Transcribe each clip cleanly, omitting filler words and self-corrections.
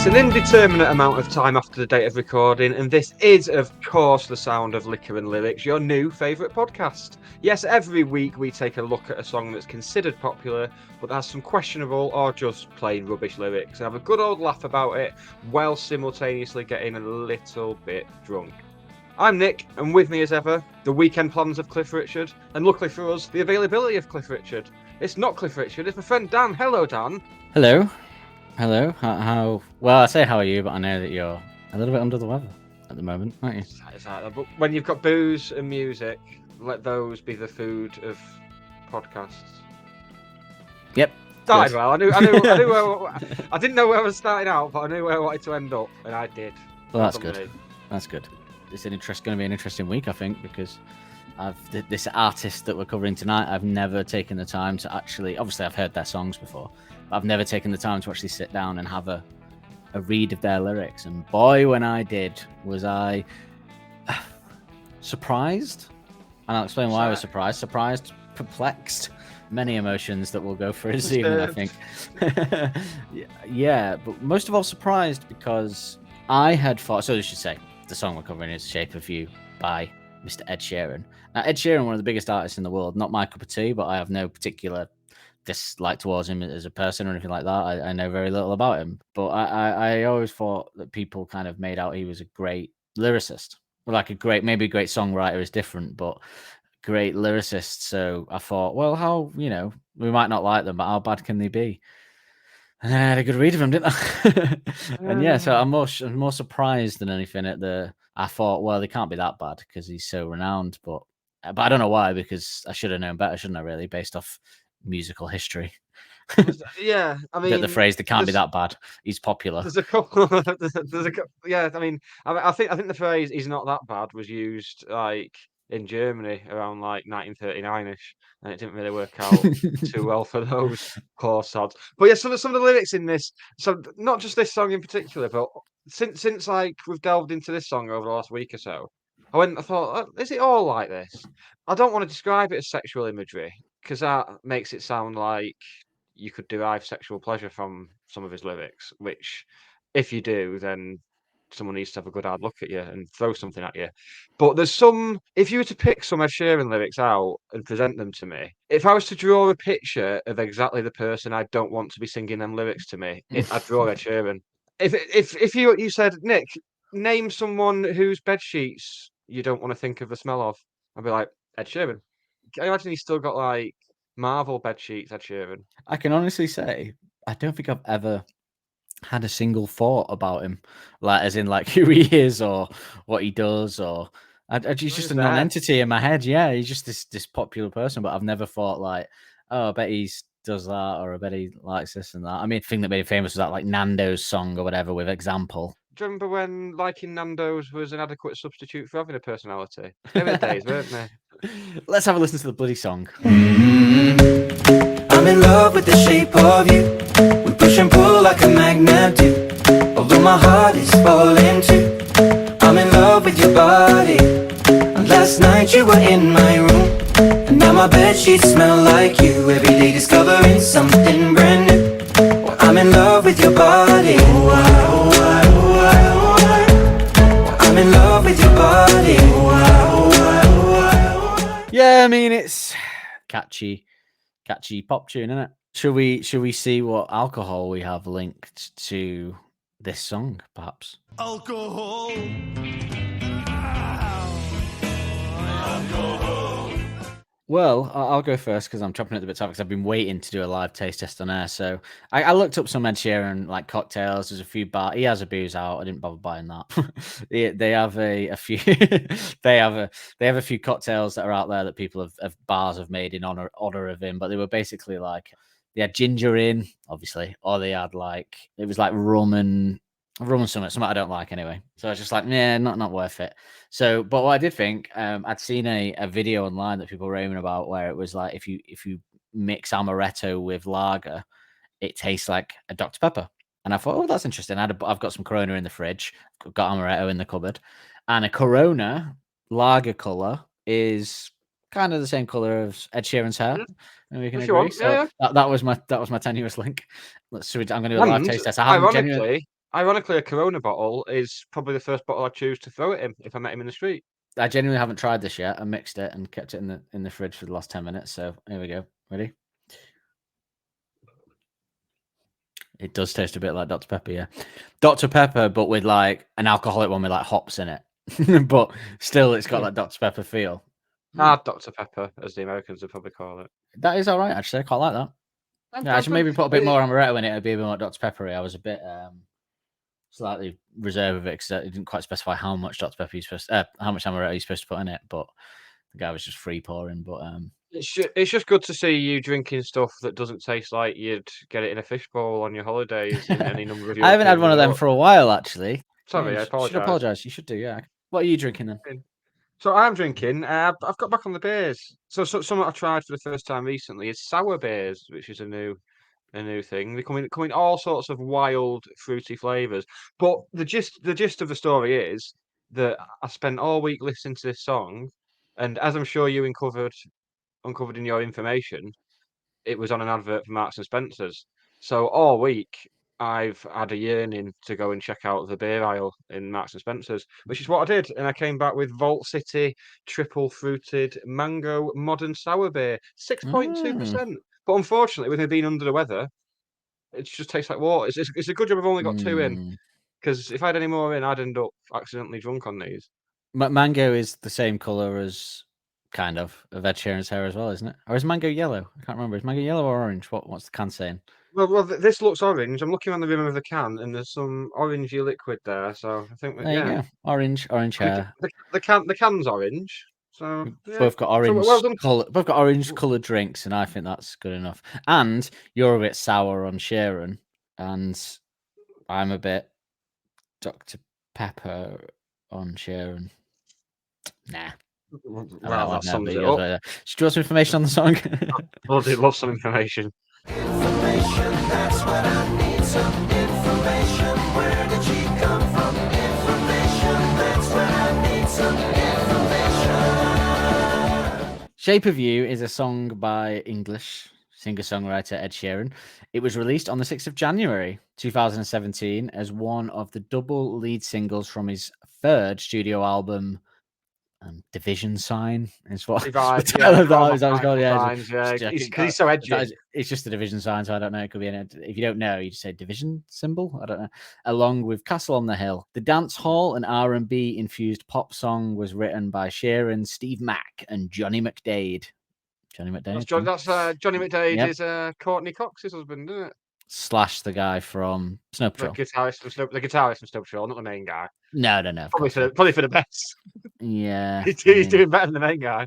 It's an indeterminate amount of time after the date of recording, and this is, of course, the sound of Liquor and Lyrics, your new favourite podcast. Yes, every week we take a look at a song that's considered popular, but has some questionable or just plain rubbish lyrics, and have a good old laugh about it, while simultaneously getting a little bit drunk. I'm Nick, and with me as ever, the weekend plans of Cliff Richard, and luckily for us, the availability of Cliff Richard. It's not Cliff Richard, it's my friend Dan. Hello, Dan. Hello. How? Well, I say how are you, but I know that you're a little bit under the weather at the moment, aren't you? Exactly. But when you've got booze and music, let those be the food of podcasts. Yep. Started well. I knew I didn't know where I was starting out, but I knew where I wanted to end up, and I did. Well, that's good. That's good. It's going to be an interesting week, I think, because this artist that we're covering tonight, I've never taken the time to actually. Obviously, I've heard their songs before. I've never taken the time to actually sit down and have a read of their lyrics. And boy, when I did, was I surprised. And I'll explain why I was surprised. Surprised, perplexed, many emotions that we'll go through this evening, I think. Yeah, but most of all surprised because I had thought, so I should say, the song we're covering is Shape of You by Mr. Ed Sheeran. Now, Ed Sheeran, one of the biggest artists in the world, not my cup of tea, but I have no particular dislike towards him as a person or anything like that. I know very little about him, but I always thought that people kind of made out he was a great lyricist, like maybe a great songwriter is different, but great lyricist. So I thought, well, how, we might not like them, but how bad can they be? And I had a good read of them, didn't I? And yeah, so I'm more surprised than anything I thought, well, they can't be that bad because he's so renowned, but I don't know why, because I should have known better, shouldn't I, really, based off musical history. Yeah, I mean, the phrase "they can't be that bad." He's popular. There's a couple. Yeah, I mean, I think the phrase "he's not that bad" was used like in Germany around like 1939ish, and it didn't really work out too well for those poor sods. But yeah, some of the lyrics in this, so not just this song in particular, but since like we've delved into this song over the last week or so, I thought, is it all like this? I don't want to describe it as sexual imagery because that makes it sound like you could derive sexual pleasure from some of his lyrics, which if you do, then someone needs to have a good hard look at you and throw something at you. But there's if you were to pick some Ed Sheeran lyrics out and present them to me, if I was to draw a picture of exactly the person I don't want to be singing them lyrics to me, I'd draw Ed Sheeran. If you said, Nick, name someone whose bed sheets you don't want to think of the smell of, I'd be like, Ed Sheeran. I imagine he's still got like Marvel bed sheets, Ed Sheeran. I can honestly say I don't think I've ever had a single thought about him, like as in like who he is or what he does, or he's just a non-entity in my head. Yeah, he's just this popular person, but I've never thought like, oh, I bet he does that, or I bet he likes this and that. I mean, the thing that made him famous was that like Nando's song or whatever with Example. Do you remember when liking Nando's was an adequate substitute for having a personality? They were the days, weren't they? Let's have a listen to the bloody song. I'm in love with the shape of you. We push and pull like a magnet do. Although my heart is falling too. I'm in love with your body. And last night you were in my room. And now my bedsheets smell like you. Every day discovering something brand new. Well, I'm in love with your body. I'm in love with your body. Yeah, I mean, it's catchy pop tune, isn't it? Should we see what alcohol we have linked to this song, perhaps? Alcohol. Well, I'll go first because I'm chopping at the bit because I've been waiting to do a live taste test on air. So I looked up some Ed Sheeran like cocktails. There's a few he has a booze out. I didn't bother buying that. They have a few. they have a few cocktails that are out there that people have bars have made in honor of him. But they were basically like they had ginger in, obviously, or they had like it was like rum and something I don't like anyway. So I was just like, yeah, not worth it. So, but what I did think, I'd seen a video online that people were raving about where it was like if you mix amaretto with lager, it tastes like a Dr. Pepper. And I thought, oh, that's interesting. I've got some Corona in the fridge, got amaretto in the cupboard, and a Corona lager color is kind of the same color as Ed Sheeran's hair. And we can agree. So that was my tenuous link. I'm going to do a live taste test. Ironically, a Corona bottle is probably the first bottle I'd choose to throw at him if I met him in the street. I genuinely haven't tried this yet. I mixed it and kept it in the fridge for the last 10 minutes. So here we go. Ready? It does taste a bit like Dr. Pepper, yeah. Dr. Pepper, but with like an alcoholic one with like hops in it. But still, it's got that Dr. Pepper feel. Dr. Pepper, as the Americans would probably call it. That is all right, actually. I quite like that. Yeah, I should maybe put a bit more amaretto in it. It'd be a bit more Dr. Peppery. I was a bit slightly reserved with it because it didn't quite specify how much Dr. Pepper how much amaretto you're supposed to put in it. But the guy was just free pouring. But it's just good to see you drinking stuff that doesn't taste like you'd get it in a fishbowl on your holidays in any number of I haven't had European one of them resorts. for a while, actually. Sorry, Yeah, I you should apologise. apologise. You should do, yeah. What are you drinking then? So I'm drinking. I've got back on the beers. So something I tried for the first time recently is sour beers, which is a new thing. They come in all sorts of wild fruity flavors. But the gist of the story is that I spent all week listening to this song, and as I'm sure you uncovered in your information, it was on an advert for Marks and Spencers. So all week I've had a yearning to go and check out the beer aisle in Marks and Spencers, which is what I did. And I came back with Vault City triple fruited mango modern sour beer, 6.2%. But unfortunately, with me being under the weather, it just tastes like water. It's a good job I've only got 2 in, because if I had any more in, I'd end up accidentally drunk on these. Mango is the same colour as kind of Ed Sheeran's hair as well, isn't it? Or is mango yellow? I can't remember. Is mango yellow or orange? What's the can saying? Well, this looks orange. I'm looking on the rim of the can, and there's some orangey liquid there. So I think that, There you go. Orange hair. The can's orange. So yeah. Both got orange. Well done. Both got orange coloured drinks, and I think that's good enough. And you're a bit sour on Sheeran, and I'm a bit Dr. Pepper on Sheeran. Nah. Well, that sums it up. Should you want some information on the song? Bloody love some information. Information, that's what I need. Some information. Where did she come from? Information, that's what I need. Some information. Shape of You is a song by English singer-songwriter Ed Sheeran. It was released on the 6th of January 2017 as one of the double lead singles from his third studio album, Division Sign is what Divide, the title of that is. Yeah, he's so edgy. It's just a division sign, so I don't know. It could be if you don't know, you just say division symbol. I don't know. Along with Castle on the Hill, the dance hall and R&B infused pop song was written by Sheeran, Steve Mack, and Johnny McDade. Johnny McDade. That's Johnny McDade is Courtney Cox's husband, isn't it? Slash the guy from Snow Patrol. The guitarist from Snow Patrol, not the main guy. No. Probably for the best. Yeah. He's doing better than the main guy.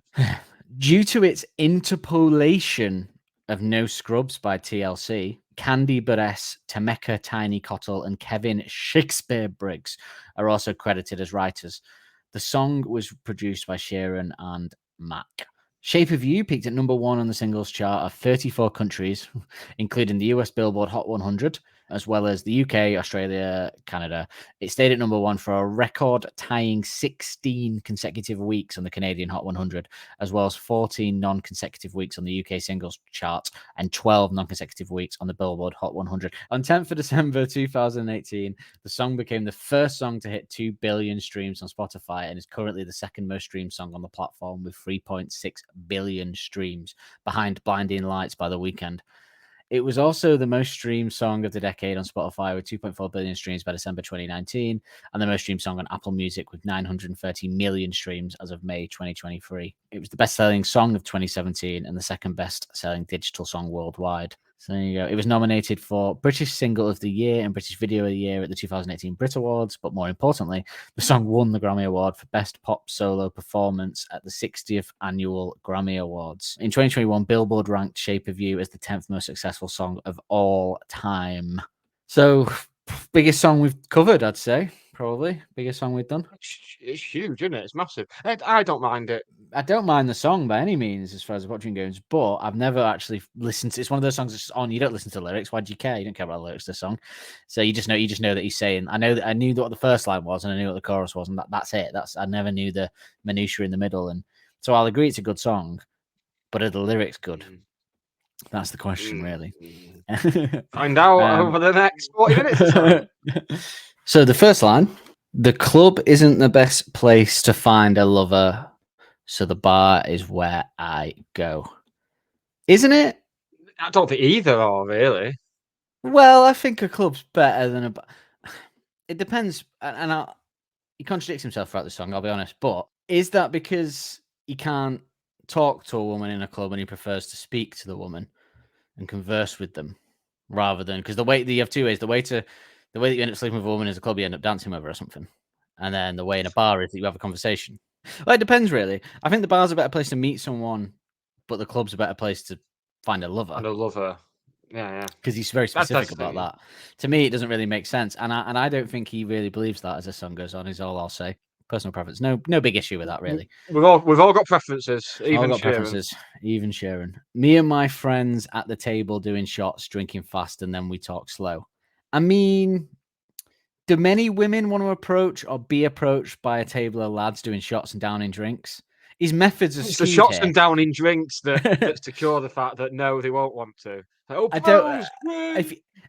Due to its interpolation of No Scrubs by TLC, Candy Buress, Temeka Tiny Cottle, and Kevin Shakespeare Briggs are also credited as writers. The song was produced by Sheeran and Mack. Shape of You peaked at number 1 on the singles chart of 34 countries, including the US Billboard Hot 100, as well as the UK, Australia, Canada. It stayed at number 1 for a record-tying 16 consecutive weeks on the Canadian Hot 100, as well as 14 non-consecutive weeks on the UK singles chart and 12 non-consecutive weeks on the Billboard Hot 100. On 10th of December 2018, the song became the first song to hit 2 billion streams on Spotify and is currently the second most streamed song on the platform with 3.6 billion streams, behind Blinding Lights by The Weeknd. It was also the most streamed song of the decade on Spotify with 2.4 billion streams by December 2019, and the most streamed song on Apple Music with 930 million streams as of May 2023. It was the best-selling song of 2017 and the second best-selling digital song worldwide. So there you go. It was nominated for British Single of the Year and British Video of the Year at the 2018 Brit Awards, but more importantly, the song won the Grammy Award for Best Pop Solo Performance at the 60th Annual Grammy Awards. In 2021, Billboard ranked Shape of You as the 10th most successful song of all time. So, biggest song we've covered, I'd say. Probably biggest song we've done. It's huge, isn't it? It's massive. I don't mind it. I don't mind the song by any means as far as watching goes, but I've never actually listened to. It's one of those songs that's on. You don't listen to the lyrics. Why do you care? You don't care about the lyrics of the song. So you just know that he's saying. I knew what the first line was, and I knew what the chorus was, and that's it. I never knew the minutiae in the middle, and so I'll agree it's a good song, but are the lyrics good? That's the question, really. Find out over the next 40 minutes or so. So the first line, the club isn't the best place to find a lover, so the bar is where I go. Isn't it? I don't think either are, really. Well, I think a club's better than a bar. It depends, and he contradicts himself throughout the song, I'll be honest, but is that because he can't talk to a woman in a club and he prefers to speak to the woman and converse with them rather than, because the way that you have two ways, the way that you end up sleeping with a woman is a club you end up dancing with her or something, and then the way in a bar is that you have a conversation. Well, it depends, really. I think the bar's a better place to meet someone, but the club's a better place to find a lover. And a lover. Yeah. Because he's very specific about that. To me, it doesn't really make sense, and I don't think he really believes that as the song goes on. Is all I'll say. Personal preference. No big issue with that, really. We've all got preferences. Even got Sheeran. preferences. Even Sheeran. Me and my friends at the table doing shots, drinking fast, and then we talk slow. I mean, do many women want to approach or be approached by a table of lads doing shots and downing drinks? His methods are It's skewed the shots here. and downing drinks that secure the fact that no, they won't want to. Like, oh, I don't.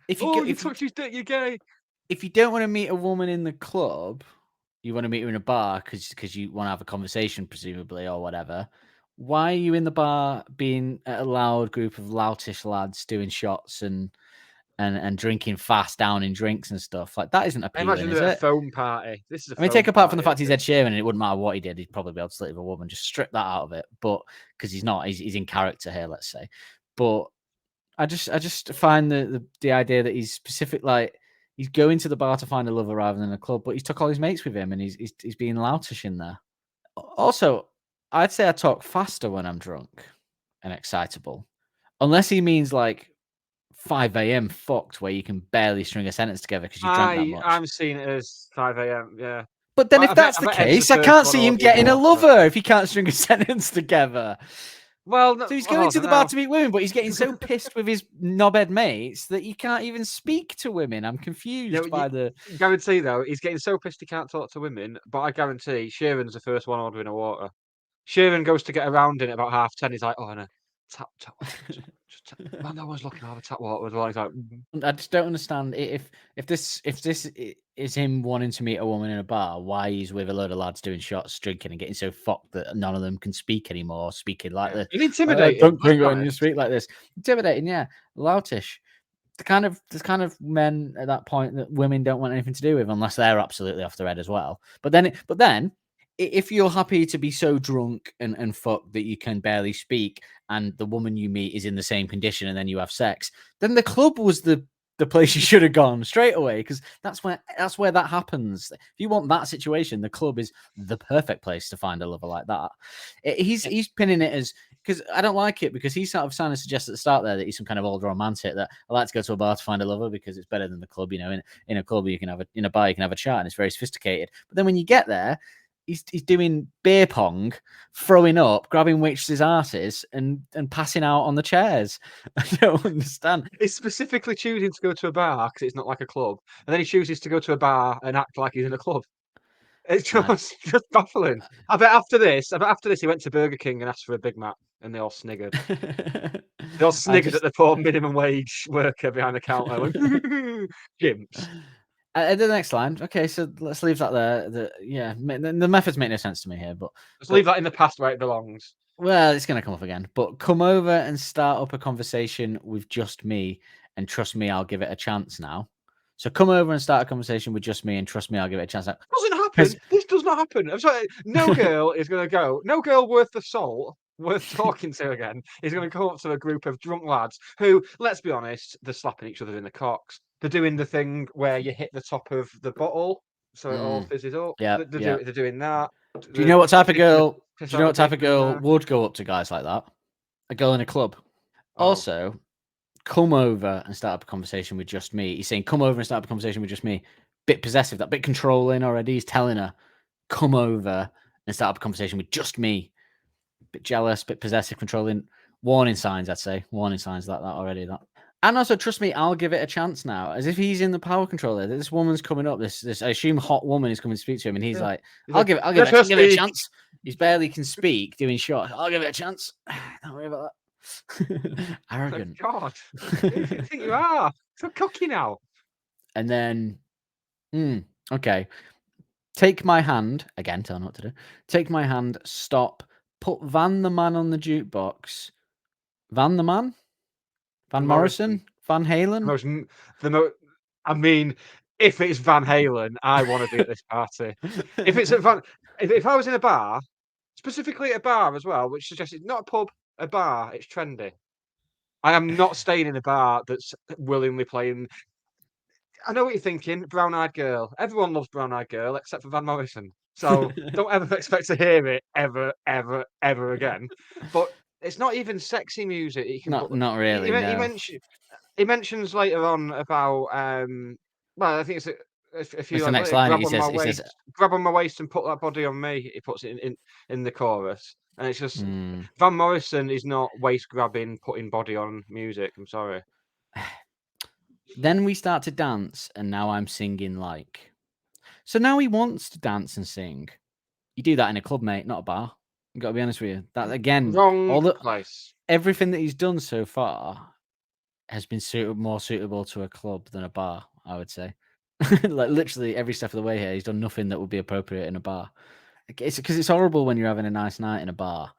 if you touch his dick, you're gay. If you don't want to meet a woman in the club, you want to meet her in a bar because you want to have a conversation, presumably, or whatever. Why are you in the bar being a loud group of loutish lads doing shots and drinking fast down in drinks and stuff? Like, that isn't appealing, I imagine is a it? phone party. This is a I mean, phone take apart from the party, fact he's Ed Sheeran and it wouldn't matter what he did, he'd probably be able to sleep with a woman. Just strip that out of it. But because he's not, he's in character here, let's say. But I just find the idea that he's specific, like he's going to the bar to find a lover rather than a club, but he's took all his mates with him and he's being loutish in there. Also, I'd say I talk faster when I'm drunk and excitable, unless he means like 5 a.m. fucked where you can barely string a sentence together because you drank that much. I'm seeing it as 5 a.m. Yeah. But then if that's the case, I can't see him getting a lover if he can't string a sentence together. Well, no, so he's going to the bar to meet women, but he's getting so pissed with his knobhead mates that he can't even speak to women. I'm confused by the... Guarantee, though, he's getting so pissed he can't talk to women, but I guarantee Sheeran's the first one ordering a water. Sheeran goes to get around in at about 10:30. He's like, oh, no, tap. Well, no one's looking. I'll have a tap water as well. He's like, I just don't understand if this is him wanting to meet a woman in a bar, why he's with a load of lads doing shots, drinking, and getting so fucked that none of them can speak anymore, speaking like this. Intimidating. Don't drink when you speak like this. Intimidating, yeah. Loutish. The kind of men at that point that women don't want anything to do with unless they're absolutely off their head as well. But then if you're happy to be so drunk and fucked that you can barely speak and the woman you meet is in the same condition and then you have sex, then the club was the place you should have gone straight away, because that's where that happens. If you want that situation, the club is the perfect place to find a lover like that. He's pinning it as, because I don't like it, because he's sort of trying to suggest at the start there that he's some kind of old romantic, that I like to go to a bar to find a lover because it's better than the club. You know, in a club you can have in a bar you can have a chat and it's very sophisticated. But then when you get there, he's doing beer pong, throwing up, grabbing witches' asses, and passing out on the chairs. I don't understand. He's specifically choosing to go to a bar because it's not like a club, and then he chooses to go to a bar and act like he's in a club. It's just baffling. I bet after this he went to Burger King and asked for a Big Mac, and they all sniggered. They all sniggered at the poor minimum wage worker behind the counter. Like, Gimps. The next line. Okay, so let's leave that there. The methods make no sense to me here, but let's leave that in the past where it belongs. Well, it's going to come up again. But come over and start up a conversation with just me, and trust me, I'll give it a chance now. So come over and start a conversation with just me, and trust me, I'll give it a chance. Doesn't happen. This does not happen. I'm sorry. No girl is going to go. No girl worth the salt, worth talking to again, is going to come up to a group of drunk lads who, let's be honest, they're slapping each other in the cocks. They're doing the thing where you hit the top of the bottle so it all fizzes up. Yeah, they're doing that. Do you know what type of girl? Do you know what type of girl would go up to guys like that? A girl in a club. Oh. Also, come over and start up a conversation with just me. He's saying, come over and start up a conversation with just me. Bit possessive, that bit controlling already. He's telling her, come over and start up a conversation with just me. Bit jealous, bit possessive, controlling. Warning signs, I'd say. Warning signs like that already. That. And also, trust me, I'll give it a chance now. As if he's in the power controller. This woman's coming up. This I assume hot woman is coming to speak to him, and he's like, I'll give it a chance. He's barely can speak, doing shots. I'll give it a chance. Don't worry about Arrogant. God, who do you think you are? So cocky now. And then, okay. Take my hand again. Tell me what to do. Take my hand. Stop. Put Van the Man on the jukebox. Van the Man. Van Morrison. Van Halen. I mean, if it's Van Halen, I want to be at this party. If it's at if I was in a bar, specifically a bar as well, which suggests it's not a pub, a bar, it's trendy. I am not staying in a bar that's willingly playing. I know what you're thinking, Brown Eyed Girl. Everyone loves Brown Eyed Girl except for Van Morrison. So don't ever expect to hear it ever, ever, ever again. But it's not even sexy music. You can put. Not really. No. He mentions later on about well, I think it's a few It's the lines next later, line. grab He on my says, waist, grab on my waist and put that body on me. He puts it in the chorus, and it's just Van Morrison is not waist grabbing, putting body on music. I'm sorry. Then we start to dance, and now I'm singing like. So now he wants to dance and sing. You do that in a club, mate, not a bar. You got to be honest with you. That again, Wrong place. Everything that he's done so far has been more suitable to a club than a bar, I would say. Like literally every step of the way here, he's done nothing that would be appropriate in a bar. It's because it's horrible when you're having a nice night in a bar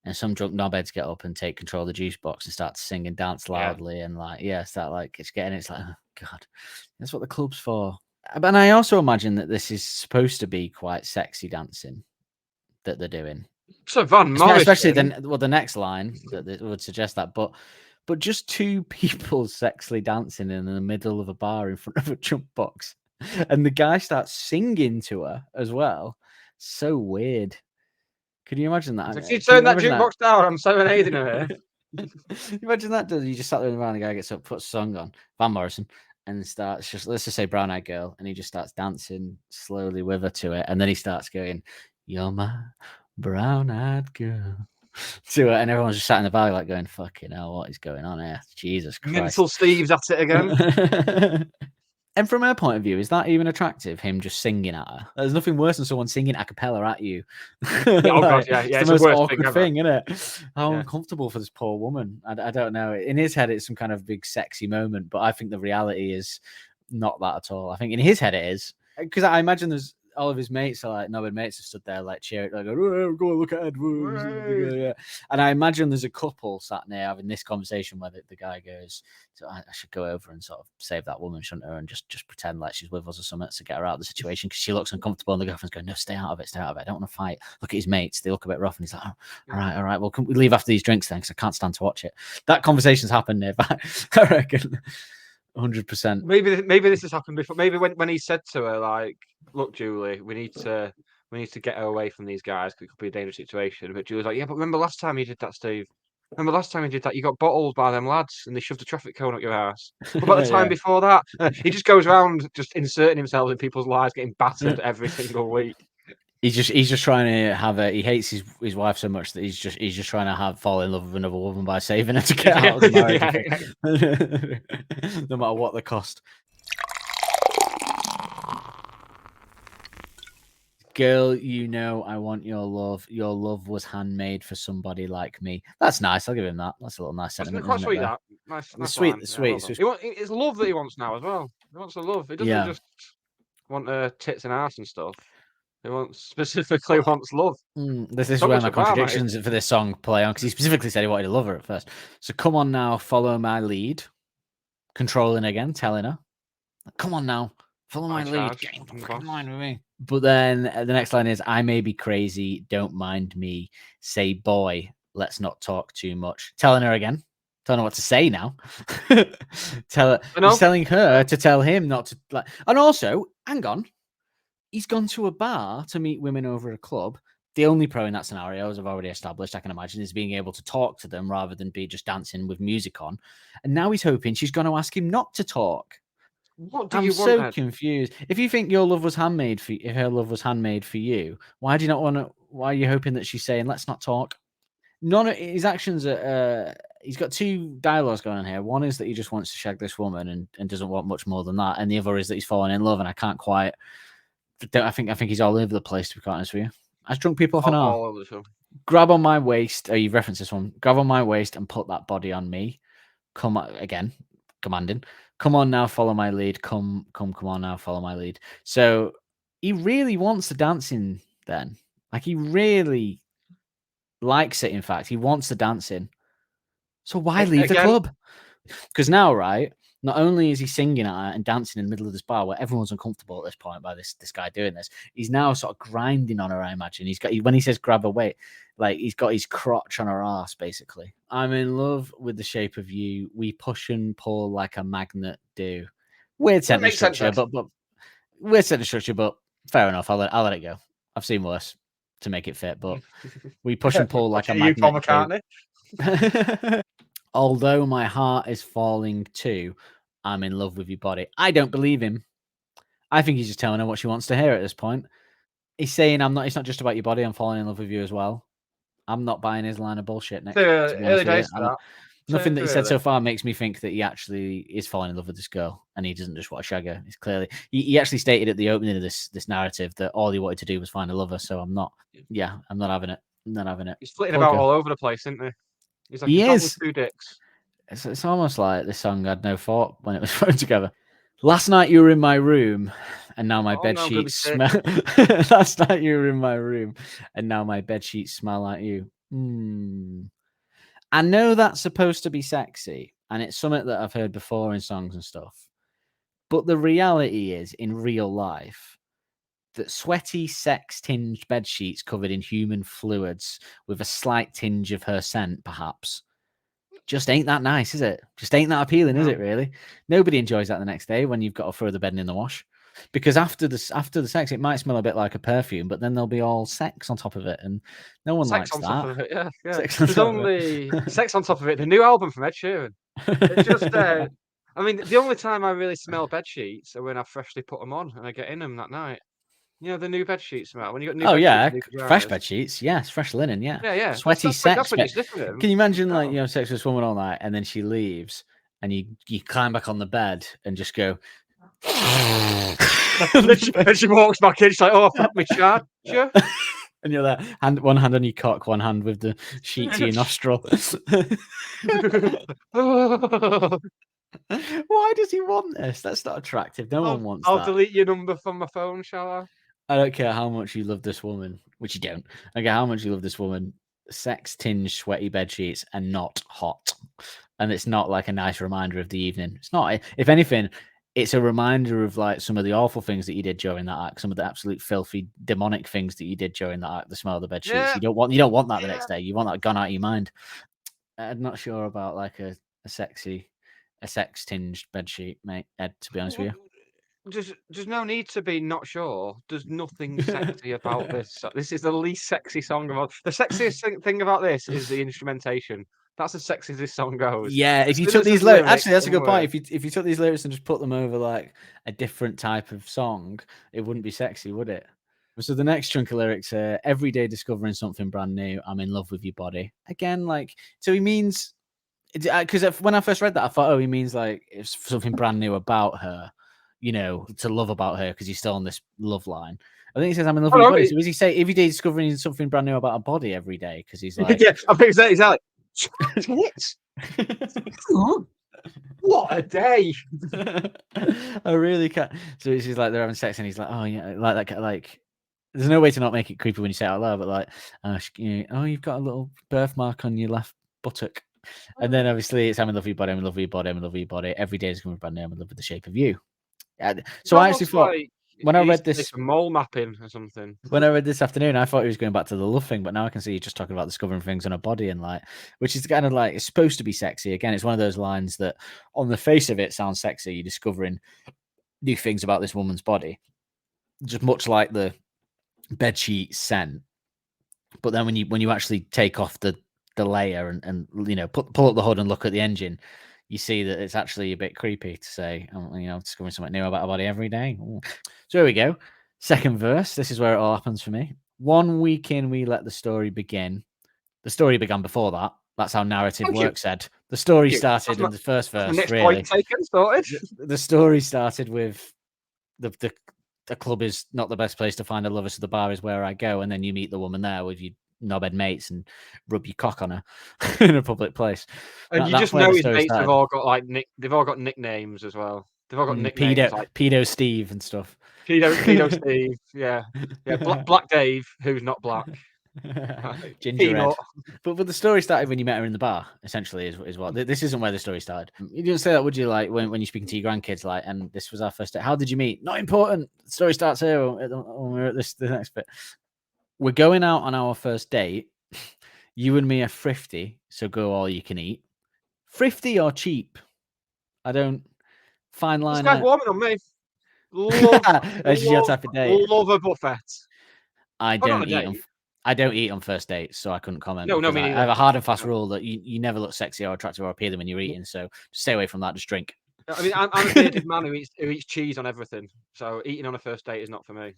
and some drunk knobheads get up and take control of the juice box and start to sing and dance loudly and start like it's like, oh God, that's what the club's for. But I also imagine that this is supposed to be quite sexy dancing that they're doing. So Van Morrison, especially the next line that would suggest that, but just two people sexily dancing in the middle of a bar in front of a jump box, and the guy starts singing to her as well. So weird. Can you imagine that? If you turn that jukebox down, I'm serenading her. Imagine that. You just sat there in the van, the guy gets up, puts a song on, Van Morrison, and starts let's just say Brown Eyed Girl, and he just starts dancing slowly with her to it, and then he starts going, "You're my brown eyed girl," to it, and everyone's just sat in the bar like going, "Fucking hell, what is going on here? Jesus Christ!" Mental Steve's at it again. And from her point of view, is that even attractive? Him just singing at her? There's nothing worse than someone singing a cappella at you. Oh God, yeah, it's the most awkward thing, isn't it? How uncomfortable for this poor woman. I don't know. In his head, it's some kind of big sexy moment, but I think the reality is not that at all. I think in his head it is, because I imagine there's all of his mates are like knobbed mates have stood there like cheering, like go look at Ed. Yeah. And I imagine there's a couple sat near having this conversation where the guy goes, so I should go over and sort of save that woman, shouldn't I? And just pretend like she's with us or something to get her out of the situation because she looks uncomfortable. And the girlfriend's going, no, stay out of it. I don't want to fight. Look at his mates. They look a bit rough. And he's like, oh, all right. Well, can we leave after these drinks then? Because I can't stand to watch it. That conversation's happened nearby, I reckon. 100%. Maybe this has happened before. Maybe when he said to her, like, "Look, Julie, we need to get her away from these guys because it could be a dangerous situation." But Julie's like, "Yeah, but remember last time you did that, Steve? Remember last time you did that? You got bottled by them lads and they shoved a traffic cone up your ass. What about the time before that?" He just goes around just inserting himself in people's lives, getting battered every single week. He's just trying to have he hates his wife so much that he's just trying to fall in love with another woman by saving her to get out of the marriage. No matter what the cost. Girl, you know I want your love. Your love was handmade for somebody like me. That's nice. I'll give him that. That's a little nice sentiment. Quite sweet, that. Nice sweet. It's love that he wants now as well. He wants the love. He doesn't just want tits and ass and stuff. He specifically wants love. This is where my contradictions for this song play on, because he specifically said he wanted to love her at first. So come on now, follow my lead. Controlling again, telling her, come on now, follow my lead. Get in the line with me. But then the next line is, I may be crazy, don't mind me. Say, boy, let's not talk too much. Telling her again. Don't know what to say now. He's telling her to tell him not to. And also, hang on. He's gone to a bar to meet women over a club. The only pro in that scenario, as I've already established, I can imagine, is being able to talk to them rather than be just dancing with music on. And now he's hoping she's going to ask him not to talk. I'm so confused. If you think your love was handmade for, if her love was handmade for you, why do you not want to? Why are you hoping that she's saying, "Let's not talk"? None of his actions are. He's got two dialogues going on here. One is that he just wants to shag this woman and doesn't want much more than that, and the other is that he's fallen in love. And I can't quite. I think he's all over the place, to be quite honest with you. as drunk people often are. All over the show. Grab on my waist. Oh, you've referenced this one. Grab on my waist and put that body on me. Come on, again, commanding. Come on now, follow my lead. Come on now, follow my lead. So he really wants the dancing then. Like, he really likes it, in fact. He wants the dancing. So why leave the club? Because now, right, not only is he singing at her and dancing in the middle of this bar where everyone's uncomfortable at this point by this guy doing this, he's now sort of grinding on her, I imagine. When he says grab her weight, like, he's got his crotch on her ass, basically. I'm in love with the shape of you. We push and pull like a magnet do. Weird sentence structure, but weird sentence structure, but fair enough. I'll let it go. I've seen worse to make it fit, but we push and pull like a magnet. Paul McCartney? Although my heart is falling too, I'm in love with your body. I don't believe him. I think he's just telling her what she wants to hear at this point. He's saying, it's not just about your body, I'm falling in love with you as well. I'm not buying his line of bullshit, Nick. Early days for that. Nothing that he said so far makes me think that he actually is falling in love with this girl and he doesn't just want to shag her. It's clearly, he actually stated at the opening of this narrative that all he wanted to do was find a lover. So I'm not having it. I'm not having it. He's flitting about all over the place, isn't he? He's like, he is. 2 dicks. It's almost like this song had no thought when it was thrown together. Last night you were in my room, and now my bed sheets smell. Last night you were in my room, and now my bed sheets smell like you. I know that's supposed to be sexy, and it's something that I've heard before in songs and stuff. But the reality is, in real life, that sweaty, sex-tinged bed sheets covered in human fluids with a slight tinge of her scent, perhaps, just ain't that nice, is it? Just ain't that appealing, is it, really? Nobody enjoys that the next day when you've got to throw the bedding in the wash. Because after the sex, it might smell a bit like a perfume, but then there'll be all sex on top of it, and no one likes that. Top of it, yeah. There's only sex on top of it. The new album from Ed Sheeran. It's just, I mean, the only time I really smell bed sheets are when I freshly put them on and I get in them that night. You know, the new bed sheet smell. When you got new bed sheets, fresh bed sheets, yes, fresh linen, yeah. Yeah. Sweaty sex. That's different. Can you imagine, like, you know, sex with this woman all night and then she leaves and you climb back on the bed and just go. and she walks back in, she's like, oh, fuck me, charger. And you're there, one hand on your cock, one hand with the sheet to your nostril. Why does he want this? That's not attractive. No one wants that. I'll delete your number from my phone, shall I? I don't care how much you love this woman, which you don't. I care how much you love this woman. Sex-tinged, sweaty bed sheets and not hot. And it's not like a nice reminder of the evening. It's not. If anything, it's a reminder of like some of the awful things that you did during that act, some of the absolute filthy, demonic things that you did during that act, the smell of the bed sheets. Yeah. You don't want that the next day. You want that gone out of your mind. I'm not sure about like a sex-tinged bed sheet, mate, Ed, to be honest with you. There's no need to be not sure. There's nothing sexy about this. This is the least sexy song of all. The sexiest thing about this is the instrumentation. That's as sexy as this song goes. Yeah, if you took these lyrics, actually, that's a good point. If you took these lyrics and just put them over like a different type of song, it wouldn't be sexy, would it? So the next chunk of lyrics are, every day discovering something brand new, I'm in love with your body. Again, like, so he means, because when I first read that, I thought, oh, he means like it's something brand new about her, you know, to love about her, because he's still on this love line. I think he says, I'm in love with your body. So does he say every day discovering something brand new about a body every day? Because he's like, yeah, I think he's like, what a day. I really can't. So she's like, they're having sex and he's like, oh yeah, like that, like there's no way to not make it creepy when you say it out loud, but like, you've got a little birthmark on your left buttock. And then obviously it's I'm in love with your body, I'm in love with your body, I'm in love with your body. Every day is going to be brand new, I'm in love with the shape of you. So I actually thought, when I read this, mole mapping or something. When I read this afternoon, I thought he was going back to the love thing, but now I can see he's just talking about discovering things on a body and like, which is kind of like, it's supposed to be sexy. Again, it's one of those lines that on the face of it sounds sexy. You're discovering new things about this woman's body, just much like the bedsheet scent. But then when you actually take off the layer and you know, pull up the hood and look at the engine, you see that it's actually a bit creepy to say, you know, discovering something new about a body every day. Ooh. So here we go. Second verse. This is where it all happens for me. 1 week in, we let the story begin. The story began before that. That's how narrative works, Ed. The story started in the first verse, next really. point taken, sorted. The story started with the a club is not the best place to find a lover, so the bar is where I go, and then you meet the woman there with your knobhead mates and rub your cock on her in a public place. And you That's just where know the his story mates have started. all got like they've all got nicknames as well. They've all got nicknames like Pedo Steve and stuff. Pedo Steve, yeah, Black Dave, who's not black. Ginger Red. Peanut. But the story started when you met her in the bar, essentially, is what this isn't where the story started. You didn't say that, would you? Like when you're speaking to your grandkids, like, and this was our first date. How did you meet? Not important. The story starts here when we're at the next bit. We're going out on our first date. You and me are thrifty, so go all you can eat. Thrifty or cheap? I don't. Fine line. This guy's warming on me. That's your type of date. Love a buffet. I don't eat on first dates, so I couldn't comment. No, me I neither. have a hard and fast rule that you never look sexy or attractive or appealing when you're eating. So just stay away from that. Just drink. I mean, I'm a bearded man who eats cheese on everything. So eating on a first date is not for me.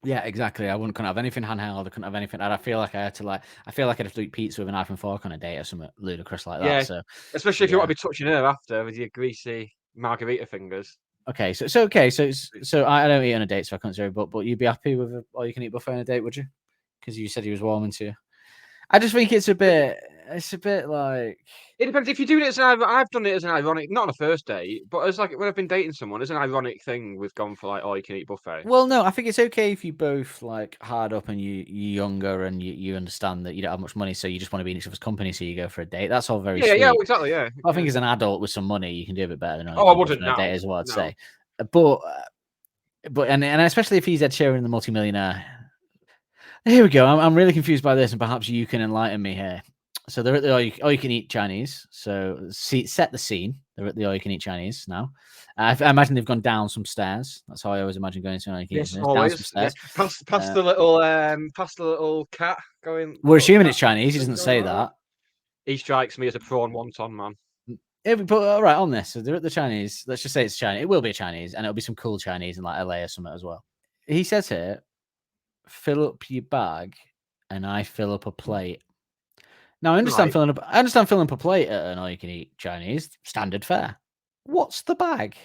Yeah, exactly. I couldn't have anything handheld. I couldn't have anything. And I feel like I'd have to eat pizza with a knife and fork on a date or something ludicrous like that. Yeah, so especially if you want to be touching her after with your greasy margarita fingers. Okay, so I don't eat on a date, so I can't say. But you'd be happy with all you can eat buffet on a date, would you? Because you said he was warming to you. I just think it's a bit like it depends if you're doing it as I've done it as an ironic, not on a first date, but as like when I've been dating someone, as an ironic thing, we've gone for like all you can eat buffet. Well, no, I think it's okay if you both like hard up and you're younger and you understand that you don't have much money, so you just want to be in each other's company, so you go for a date. That's all very sweet. Yeah, exactly. Yeah, I think as an adult with some money, you can do a bit better than I wouldn't now. Date is what I'd say. But and especially if he's Ed Sheeran, the multimillionaire. Here we go. I'm really confused by this, and perhaps you can enlighten me here. So they're at the all you can eat Chinese. So set the scene. They're at the all you can eat Chinese now. I imagine they've gone down some stairs. That's how I always imagine going to an all you can eat. Down some stairs. Yeah. Past the little cat going. We're assuming it's Chinese. He doesn't say that. He strikes me as a prawn wonton man. But all right, on this, so they're at the Chinese. Let's just say it's Chinese. It will be a Chinese, and it'll be some cool Chinese in like LA or something as well. He says here, fill up your bag, and I fill up a plate. Now I understand filling up a plate at an all-you-can-eat Chinese, standard fare. What's the bag?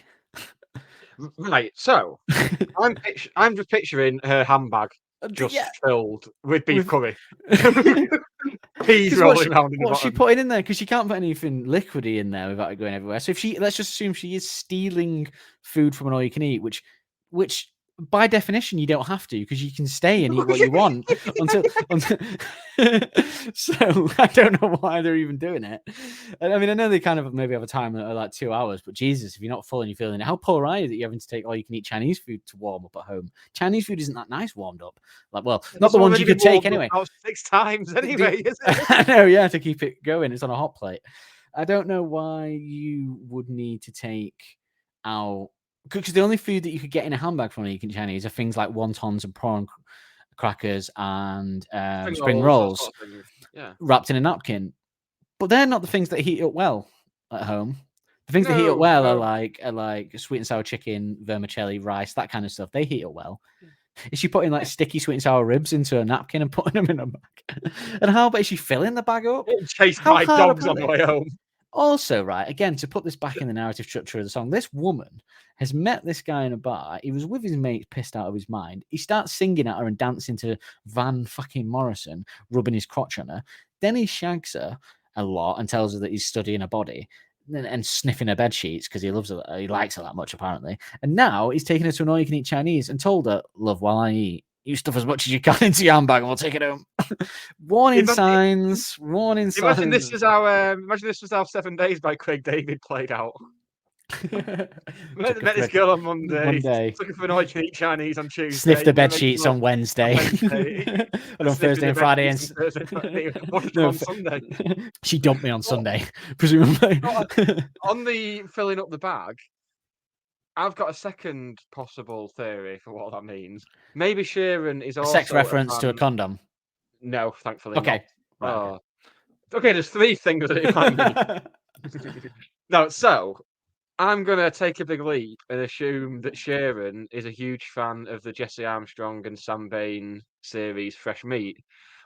Right, so I'm just picturing her handbag just filled with beef curry. Peas rolling around in the what's she putting in there? Because she can't put anything liquidy in there without it going everywhere. So let's just assume she is stealing food from an all-you-can-eat, which by definition you don't have to, because you can stay and eat what you want until so I don't know why they're even doing it. I mean, I know they kind of maybe have a time of like 2 hours, but Jesus, if you're not full and you're feeling it, how poor are you that you're having to take all you can eat Chinese food to warm up at home? Chinese food isn't that nice warmed up. Like, well, not the ones you could take anyway. 6 times anyway, isn't it? I know, yeah, to keep it going. It's on a hot plate. I don't know why you would need to take out, because the only food that you could get in a handbag from you can Chinese are things like wontons and prawn crackers and spring rolls wrapped in a napkin. But they're not the things that heat up well at home. The things that heat up well are like sweet and sour chicken, vermicelli, rice, that kind of stuff. They heat up well. Is she putting like sticky sweet and sour ribs into a napkin and putting them in a bag? And how about is she filling the bag up? Chase my dogs on the way home. Also, right, again, to put this back in the narrative structure of the song, this woman has met this guy in a bar. He was with his mates, pissed out of his mind. He starts singing at her and dancing to Van fucking Morrison, rubbing his crotch on her. Then he shags her a lot and tells her that he's studying her body and sniffing her bed sheets because he loves her. He likes her that much, apparently. And now he's taking her to an all-you-can-eat Chinese and told her, "Love, while I eat, you stuff as much as you can into your handbag and we'll take it home." Warning signs. Imagine this was how 7 Days by Craig David played out. met this girl on Monday. Looking for an all-you-can-eat Chinese on Tuesday. Sniffed the bed sheets on Wednesday. And on Thursday and Friday. On Sunday. She dumped me on Sunday, presumably. On the filling up the bag, I've got a second possible theory for what that means. Maybe Sheeran is also a sex reference to a condom. No, thankfully. Okay. Not. Right, okay, there's 3 things that it might mean. No, so I'm gonna take a big leap and assume that Sheeran is a huge fan of the Jesse Armstrong and Sam Bain series Fresh Meat,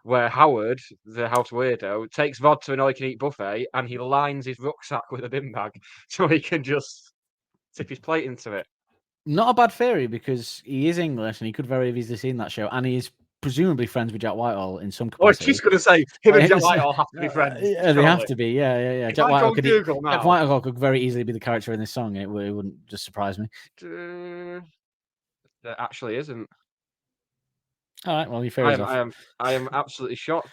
where Howard, the house weirdo, takes Vod to an all-you-can-eat buffet and he lines his rucksack with a bin bag so he can just tip his plate into it. Not a bad theory because he is English and he could very easily seen that show, and he is presumably friends with Jack Whitehall in some Oh, capacity. she's going to say him and Jack Whitehall have to be friends. Yeah, they have to be. Yeah. If Jack I go Whitehall on Google Jack now, Whitehall could very easily be the character in this song. It wouldn't just surprise me. there actually isn't. All right, well, your theory's off. I am absolutely shocked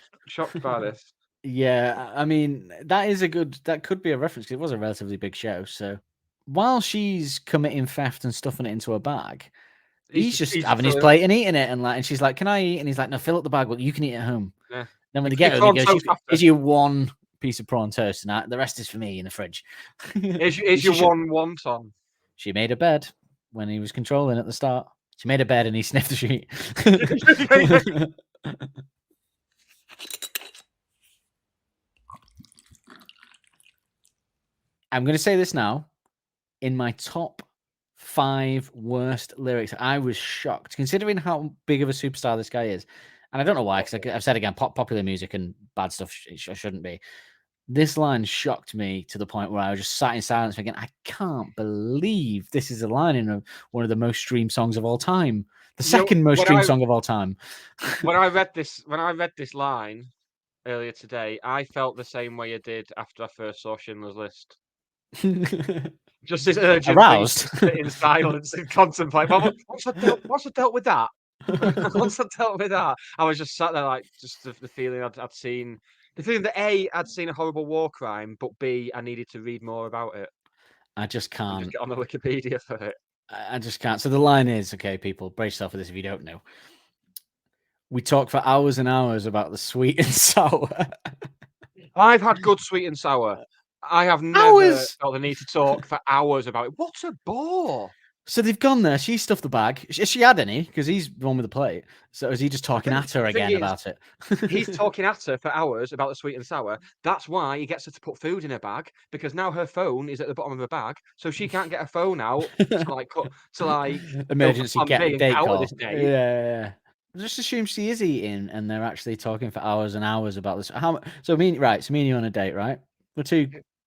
by this. Yeah, I mean that could be a reference because it was a relatively big show. So while she's committing theft and stuffing it into a bag, he's just having his plate and eating it, and she's like, "Can I eat?" And he's like, "No, fill up the bag. Well, you can eat at home." Yeah. Then when they get home, he goes, "Here's your one piece of prawn toast, and the rest is for me in the fridge." Here's your one wonton. She made a bed when he was controlling at the start. She made a bed and he sniffed the sheet. I'm going to say this now. In my top 5 worst lyrics, I was shocked considering how big of a superstar this guy is. And I don't know why, because I've said again, popular music and bad stuff shouldn't be. This line shocked me to the point where I was just sat in silence thinking, I can't believe this is a line in one of the most streamed songs of all time. The second most streamed song of all time. When I read this line earlier today, I felt the same way I did after I first saw Schindler's List. Just this urgent aroused to sit in silence and contemplate. Well, once I dealt with that, I was just sat there like just the feeling I'd seen. The feeling that A, I'd seen a horrible war crime, but B, I needed to read more about it. I just can't. Just get on the Wikipedia for it. I just can't. So the line is, okay, people, brace yourself for this if you don't know. We talk for hours and hours about the sweet and sour. I've had good sweet and sour. I have never felt the need to talk for hours about it. What's a bore? So they've gone there. She stuffed the bag. Has she had any? Because he's the one with the plate. So is he just talking at her again about it? He's talking at her for hours about the sweet and sour. That's why he gets her to put food in her bag, because now her phone is at the bottom of her bag, so she can't get her phone out to emergency date call. Yeah. I just assume she is eating, and they're actually talking for hours and hours about this. So me and you on a date, right? We're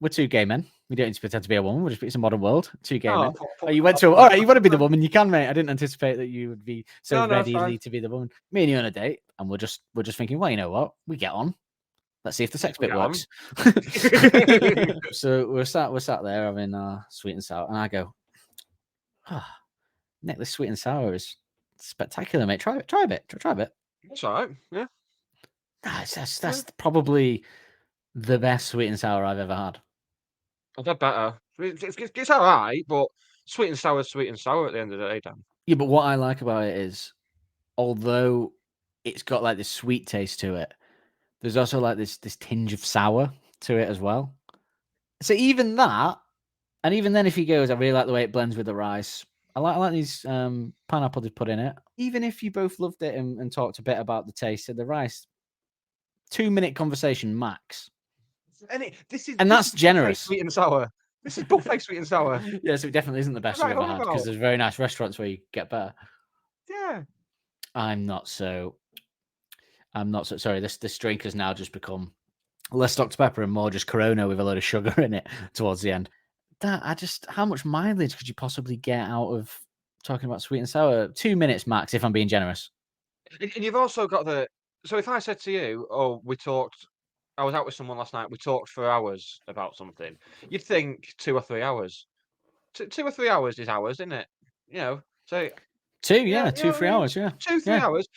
two gay men. We don't need to pretend to be a woman. It's a modern world. 2 gay men. You went to all right. You want to be the woman? You can, mate. I didn't anticipate that you would be so ready to be the woman. Me and you on a date, and we're just thinking, well, you know what? We get on. Let's see if the sex bit works. So we're sat there having sweet and sour, and I go, Nick, this sweet and sour is spectacular, mate. Try a bit. That's all right. Yeah. That's probably the best sweet and sour I've ever had. I've had better. It's all right, but sweet and sour at the end of the day, Dan. Yeah, but what I like about it is, although it's got like this sweet taste to it, there's also like this tinge of sour to it as well. So even that, and even then, if he goes, I really like the way it blends with the rice. I like these pineapple they put in it. Even if you both loved it and talked a bit about the taste of the rice, 2-minute conversation max. And that's generous. Sweet and sour. This is buffet sweet and sour. Yeah, so it definitely isn't the best you've ever had, because there's very nice restaurants where you get better. Yeah. I'm not so sorry. This drink has now just become less Dr. Pepper and more just Corona with a load of sugar in it towards the end. How much mileage could you possibly get out of talking about sweet and sour? 2 minutes max, if I'm being generous. And you've also got so if I said to you, I was out with someone last night, we talked for hours about something, you'd think 2 or 3 hours. 2 or 3 hours is hours, isn't it? So 2, 3 hours, yeah. 2, 3 hours.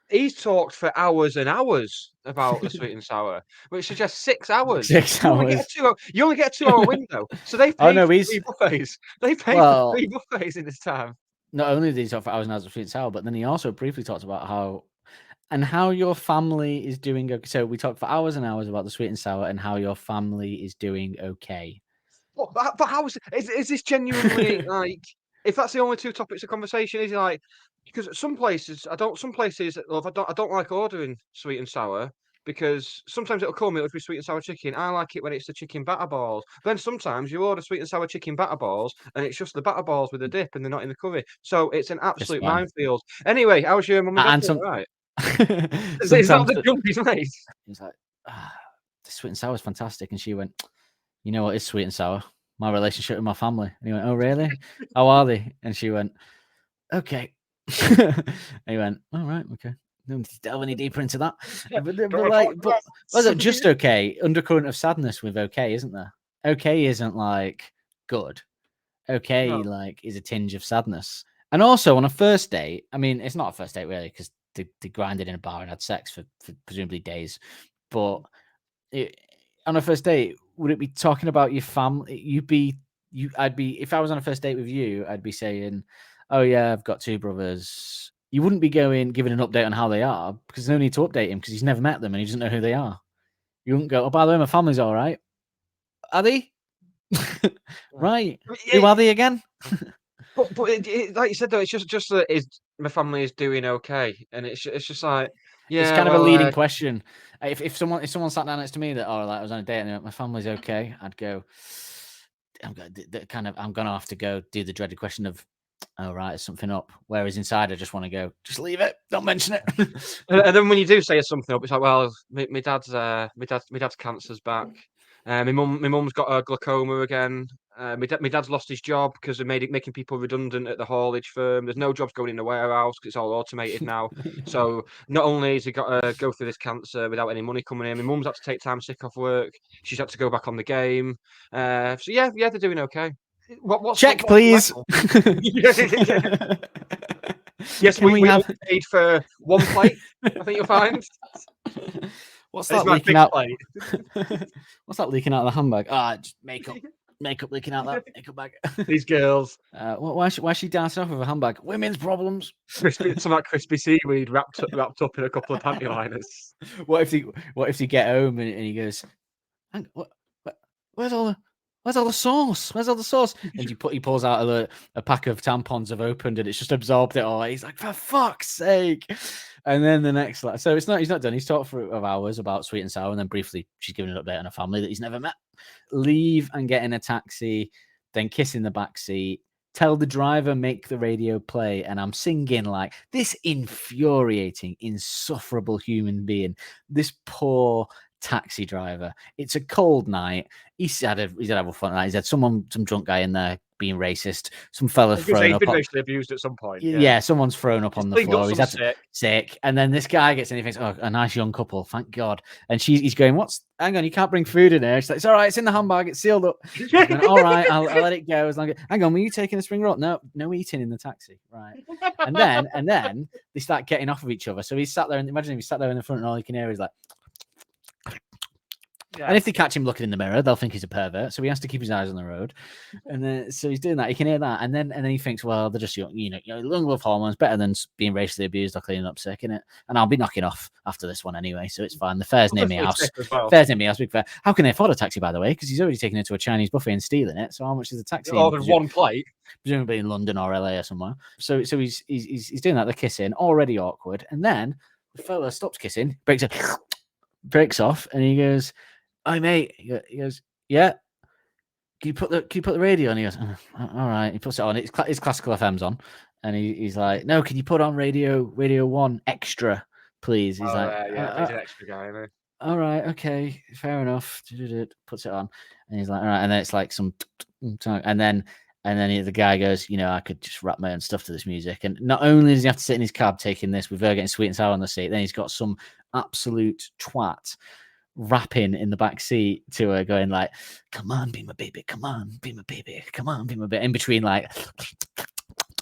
He's talked for hours and hours about the sweet and sour, which suggests 6 hours. 6 hours. You only get a 2-hour window. So they've paid for 3 buffets. They paid for 3 buffets in this time. Not only did he talk for hours and hours of sweet and sour, but then he also briefly talked about how your family is doing. So we talked for hours and hours about the sweet and sour and how your family is doing okay. But how is this genuinely like? If that's the only 2 topics of conversation, is it like? Because some places I don't like ordering sweet and sour, because sometimes it'll be sweet and sour chicken. I like it when it's the chicken batter balls. But then sometimes you order sweet and sour chicken batter balls, and it's just the batter balls with a dip, and they're not in the curry. So it's an absolute minefield. Anyway, how's your mum and dad? Right. Is that the jump he's made? He's like, the sweet and sour is fantastic, and she went, you know what is sweet and sour? my relationship with my family. And he went, oh, really? How are they? And she went, okay. And he went, all right, okay. Don't delve any deeper into that. But was it just okay? Undercurrent of sadness with okay, isn't there? Okay isn't like good. Okay, No. like is a tinge of sadness. And also on a first date, I mean, it's not a first date really because they grinded in a bar and had sex for presumably days. But on a first date, would it be talking about your family? I'd be if I was on a first date with you, I'd be saying, "Oh yeah, I've got two brothers." You wouldn't be giving an update on how they are because there's no need to update him because he's never met them and he doesn't know who they are. You wouldn't go, "Oh, by the way, my family's all right." Are they? Right. Who are they again? But like you said though, it's just that my family is doing okay, and it's just like It's kind of a leading question. If someone sat down next to me that like I was on a date and they went, my family's okay, I'd go, I'm gonna have to go do the dreaded question of, oh right, is something up? Whereas inside I just want to go, just leave it, don't mention it. and then when you do say something up, it's like, well, my dad's cancer's back. My mum's got a glaucoma again. My dad's lost his job because they're making people redundant at the haulage firm. There's no jobs going in the warehouse because it's all automated now. So not only has he got to go through this cancer without any money coming in, my mum's had to take time sick off work. She's had to go back on the game. So yeah, they're doing okay. What's check, please. Yes, we have paid for one plate. I think you'll find. What's that leaking out? What's that leaking out of the handbag? Just makeup leaking out that makeup bag. These girls. Why is she dancing off with a handbag? Women's problems. Some of that crispy seaweed wrapped up in a couple of panty liners. What if you get home and he goes, where's all the sauce? Where's all the sauce? And he pulls out a pack of tampons have opened and it's just absorbed it all. He's like, for fuck's sake. And then the next, so he's not done. He's talked for hours about sweet and sour, and then briefly she's giving an update on a family that he's never met. Leave and get in a taxi, then kiss in the back seat. Tell the driver make the radio play, and I'm singing like this infuriating, insufferable human being. This poor taxi driver. It's a cold night. He's had a fun night. He's had some drunk guy in there being racist. Some fella thrown up. He's been racially abused at some point. Yeah, someone's thrown up on the floor. He's had sick. And then this guy gets in and he thinks, oh, a nice young couple, thank God. And he's going, hang on, you can't bring food in here. She's like, it's all right, it's in the handbag, it's sealed up. All right, I'll let it go as long as. Hang on, were you taking a spring roll? No eating in the taxi. Right. And then they start getting off of each other. So he's sat there, and imagine if he's sat there in the front and all you can hear is like. Yeah. And if they catch him looking in the mirror, they'll think he's a pervert. So he has to keep his eyes on the road. And then, so he's doing that. He can hear that. And then he thinks, well, they're just young, young love hormones, better than being racially abused or cleaning up sick, innit? And I'll be knocking off after this one anyway. So it's fine. The fair's near my house. Fair's near my house, big fair. How can they afford a taxi, by the way? Because he's already taken it to a Chinese buffet and stealing it. So how much is the taxi? Ordered one plate. Presumably in London or LA or somewhere. So he's doing that. They're kissing, already awkward. And then the fella stops kissing, breaks off, and he goes, "Hi mate," he goes, "Yeah, can you put the radio on?" He goes, "All right." He puts it on. It's classical FM's on, and he's like, "No, can you put on radio 1 extra, please?" He's like, "Yeah, he's an extra guy, isn't he?" All right, okay, fair enough. Puts it on, and he's like, "All right," and then it's like some, and then the guy goes, I could just rap my own stuff to this music. And not only does he have to sit in his cab taking this with her getting sweet and sour on the seat, then he's got some absolute twat rapping in the back seat to her, going like, "Come on, be my baby, come on, be my baby, come on, be my baby," in between like,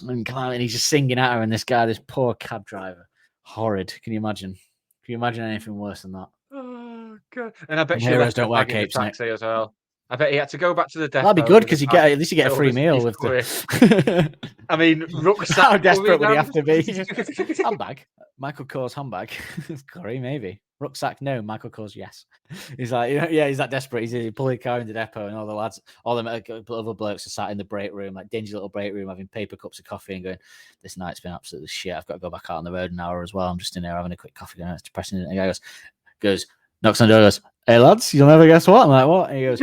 and come on, and he's just singing at her. And this poor cab driver, horrid. Can you imagine anything worse than that? Oh god! And I bet she heroes don't wear capes, taxi as well. I bet he had to go back to the depot. That'd be good because at least you get a free meal with the. I mean, rucksack. How desperate would he have to be? Handbag. Michael Kors handbag. Corey, maybe. Rucksack, no. Michael Kors, yes. He's like, he's that desperate. He's pulling a car in the depot, and all the lads, all them other blokes are sat in the break room, like dingy little break room, having paper cups of coffee and going, "This night's been absolutely shit. I've got to go back out on the road an hour as well. I'm just in there having a quick coffee. Going, it's depressing." And the guy goes, knocks on the door, goes, "Hey lads, you'll never guess what." I'm like, "What?" And he goes,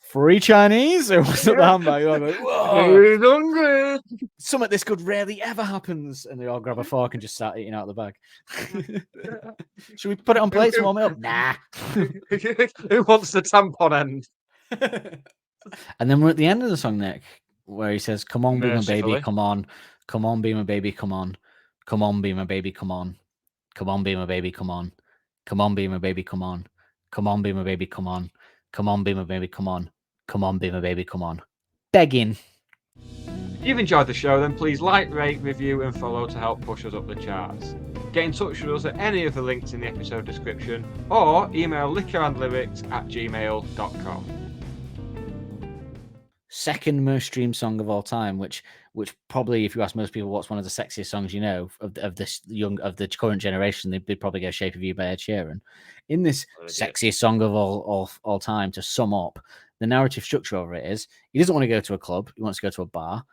"Free Chinese?" Or what's up the handbag? I'm like, "Whoa, something this good rarely ever happens." And they all grab a fork and just start eating out of the bag. Should we put it on plates and warm it up? Nah. Who wants the tampon end? And then we're at the end of the song, Nick, where he says, "Come on, be my baby, Mercifully. come on, come on, be my baby, come on, come on, be my baby, come on, come on, be my baby, come on, come on, be my baby, come on, come on, be my baby, come on, come on, be my baby, come on, come on, be my baby, come on." Begging. If you've enjoyed the show, then please like, rate, review, and follow to help push us up the charts. Get in touch with us at any of the links in the episode description, or email liquorandlyrics@gmail.com. Second most streamed song of all time, which probably, if you ask most people what's one of the sexiest songs you know of the current generation, they'd probably go "Shape of You" by Ed Sheeran. In this sexiest song of all time, to sum up, the narrative structure over it is he doesn't want to go to a club, he wants to go to a bar.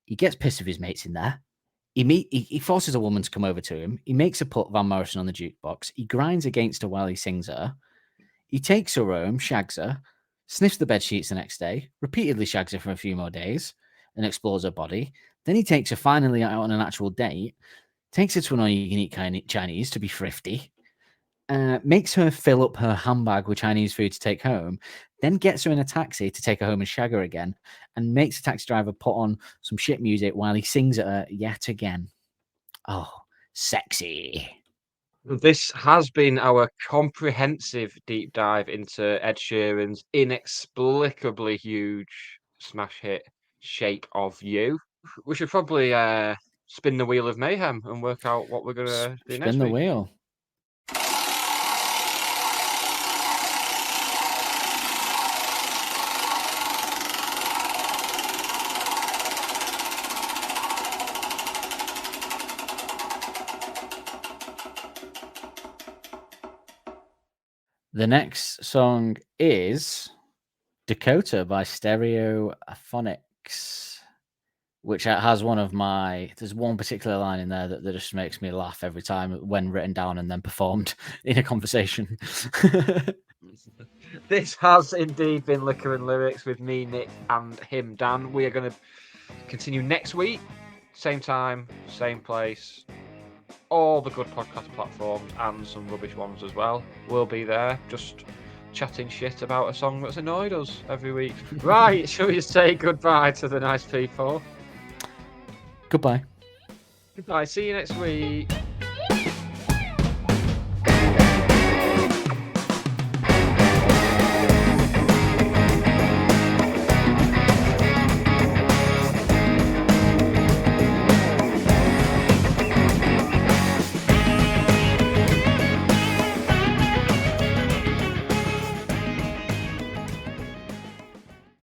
He gets pissed with his mates in there. He forces a woman to come over to him. He makes her put Van Morrison on the jukebox. He grinds against her while he sings her. He takes her home, shags her, sniffs the bed sheets the next day, repeatedly shags her for a few more days, and explores her body. Then he takes her finally out on an actual date, takes her to an all-you-can-eat Chinese to be thrifty, makes her fill up her handbag with Chinese food to take home, then gets her in a taxi to take her home and shag her again, and makes the taxi driver put on some shit music while he sings at her yet again. Oh, sexy. This has been our comprehensive deep dive into Ed Sheeran's inexplicably huge smash hit, Shape of You. We should probably spin the wheel of mayhem and work out what we're going to do next Spin the week. wheel. The next song is Dakota by Stereophonics, which has one of my... There's one particular line in there that just makes me laugh every time when written down and then performed in a conversation. This has indeed been Liquor and Lyrics with me, Nick, and him, Dan. We are going to continue next week. Same time, same place. All the good podcast platforms and some rubbish ones as well. We'll be there just chatting shit about a song that's annoyed us every week. Right, shall we say goodbye to the nice people? Goodbye. Goodbye, see you next week.